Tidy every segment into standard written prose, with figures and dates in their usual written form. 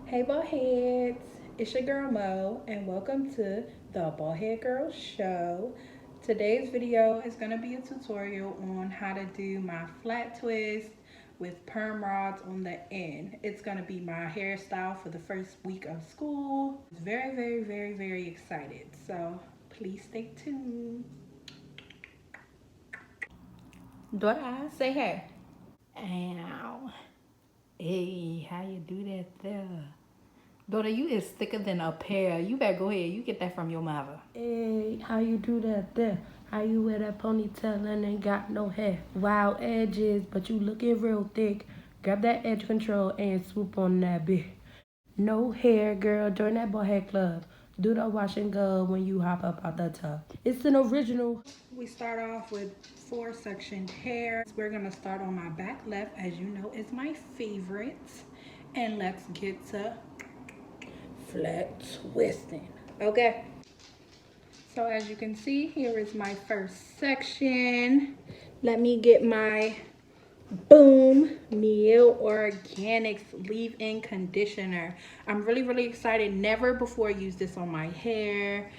Hey bald heads, it's your girl Mo and welcome to the Bald Head Girl Show. Today's video is going to be a tutorial on how to do my flat twist with perm rods on the end. It's going to be my hairstyle for the first week of school. Very excited, so please stay tuned. Dora, say hey. Ow. Hey, how you do that there? Daughter, you is thicker than a pear. You better go ahead. You get that from your mother. Hey, how you do that there? How you wear that ponytail and ain't got no hair? Wild edges, but you looking real thick. Grab that edge control and swoop on that bit. No hair, girl. Join that bald head club. Do the wash and go when you hop up out the tub. It's an original. We start off with 4-sectioned hair. We're gonna start on my back left, as you know is my favorite. And let's get to flat twisting. Okay. So as you can see, here is my first section. Let me get my Mielle Organics leave-in conditioner. I'm really excited. Never before used this on my hair.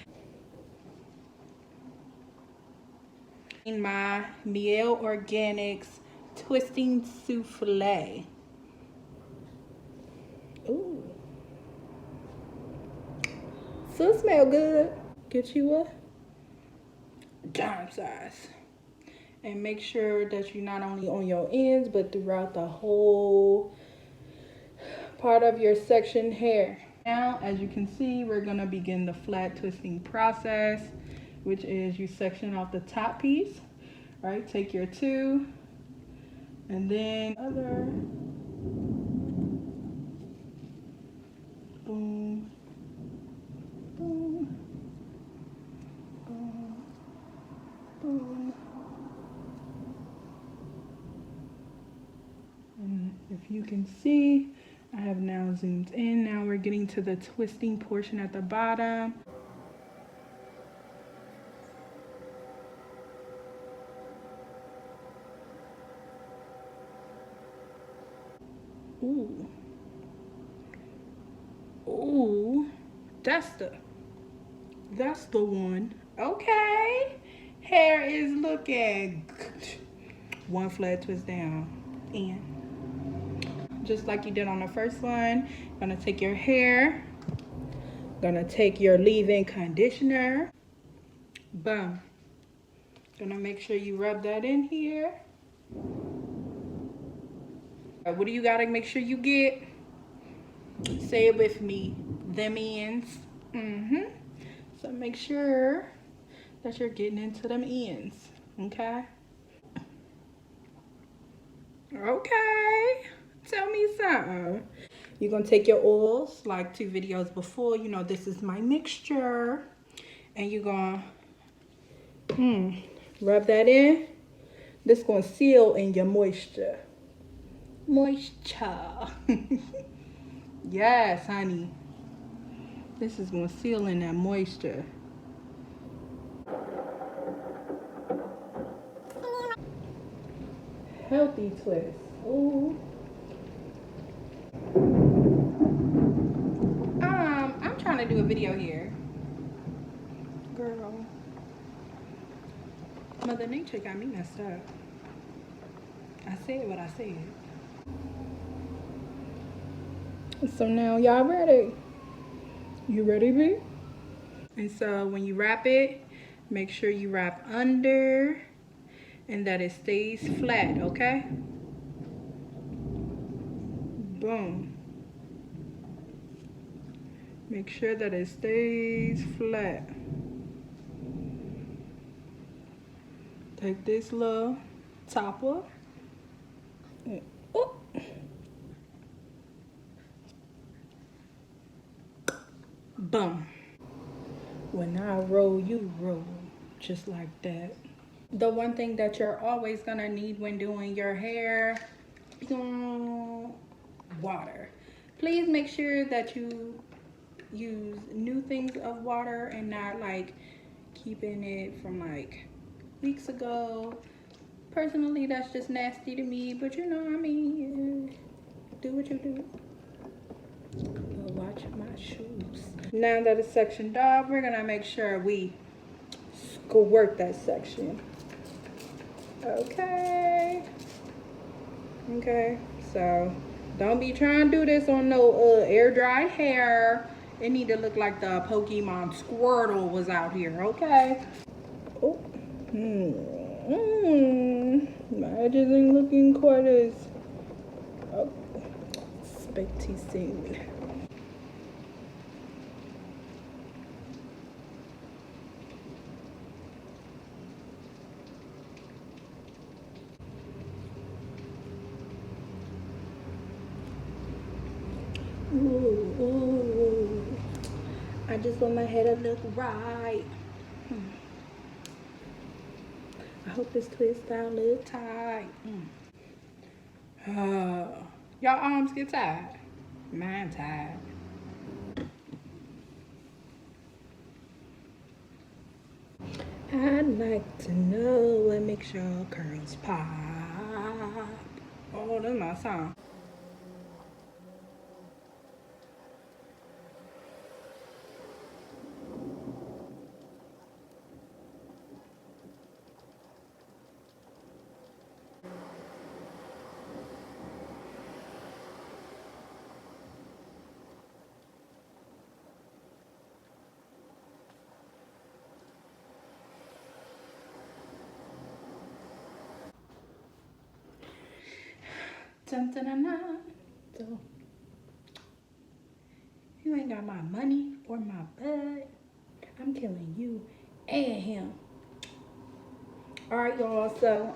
My Mielle Organics twisting soufflé. Ooh. So it smell good. Get you a dime size. And make sure that you're not only on your ends, but throughout the whole part of your section hair. Now, as you can see, we're gonna begin the flat twisting process, which is you section off the top piece, right? Take your two, and then other, boom, boom, boom, boom. And if you can see, I have now zoomed in. Now we're getting to the twisting portion at the bottom. Ooh. Ooh. That's the one. Okay. Hair is looking good. One flat twist down. And just like you did on the first one, gonna take your hair, gonna take your leave-in conditioner, boom. Gonna make sure you rub that in here. What do you gotta make sure you get? Say it with me, them ends. So make sure that you're getting into them ends, okay? Okay, tell me something. You're gonna take your oils, like 2 videos before, you know this is my mixture. And you're gonna rub that in. This gonna seal in your moisture. Yes, honey. This is gonna seal in that moisture. Healthy twist. Ooh. I'm trying to do a video here. Girl. Mother Nature got me messed up. I said what I said. So now y'all ready? You ready, B? And so when you wrap it, make sure you wrap under and that it stays flat, okay? Boom. Make sure that it stays flat. Take this little topper. Oh. Boom. When I roll, you roll. Just like that. The one thing that you're always gonna need when doing your hair, water. Please make sure that you use new things of water and not like keeping it from like weeks ago. Personally, that's just nasty to me, but you know, I mean, do what you do. Watch my shoes. Now that it's sectioned off, we're gonna make sure we squirt that section. Okay. Okay, so don't be trying to do this on no air dried hair. It need to look like the Pokemon Squirtle was out here, okay? Oh, my edges ain't looking quite as speak too soon. Ooh. I just want my hair to look right. I hope this twist out a little tight. Y'all arms get tired. Mine tired. I'd like to know what makes your curls pop. Oh, that's my song. Dun, dun, dun, dun. So, you ain't got my money or my butt. I'm killing you and him. All right, y'all. So,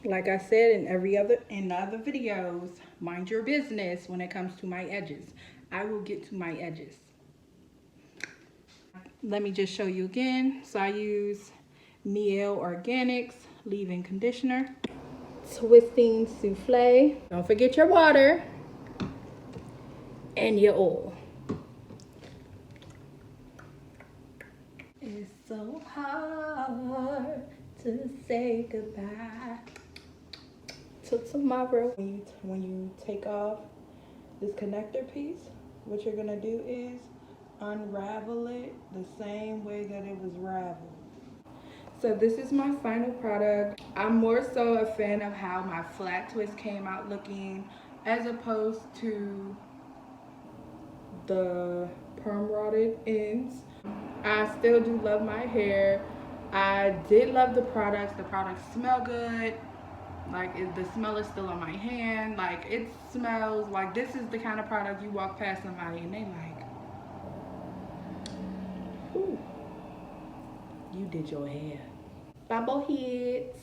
like I said in the other videos, mind your business when it comes to my edges. I will get to my edges. Let me just show you again. So I use Mielle Organics leave-in conditioner, twisting soufflé. Don't forget your water and your oil. It's so hard to say goodbye till tomorrow. When you take off this connector piece, what you're gonna do is unravel it the same way that it was raveled. So this is my final product. I'm more so a fan of how my flat twist came out looking as opposed to the perm rotted ends. I still do love my hair. I did love the products. The products smell good. Like the smell is still on my hand. Like it smells like this is the kind of product you walk past somebody and they like, ooh, you did your hair. Bobble heads.